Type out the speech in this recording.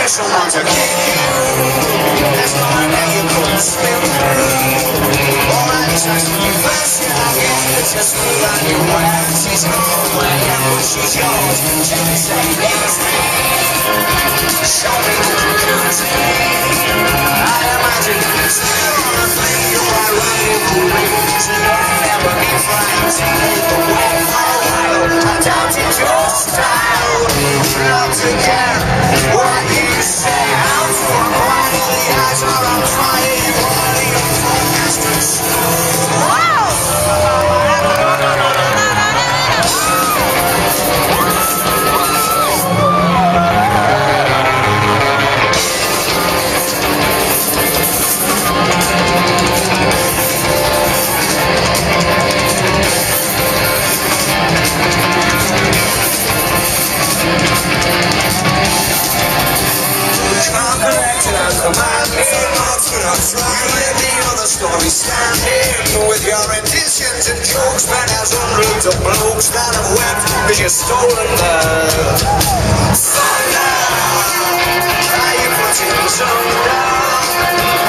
Someone to kill you. That's why now you couldn't spill through. All that trust you first, it's just me on your way. She's gone, wherever she's yours. Just say it's me. Show me who you can see. I imagine you still wanna play your right rings. And you'll never be friends. But wait for a while, I doubt it's your style. Not to care what you say. I'm for quiet the eyes while I'm trying. Running a forecast. Standing with your additions and jokes, man, there's hundreds of blokes that have wept because you've stolen love. Thunder, are you putting us under?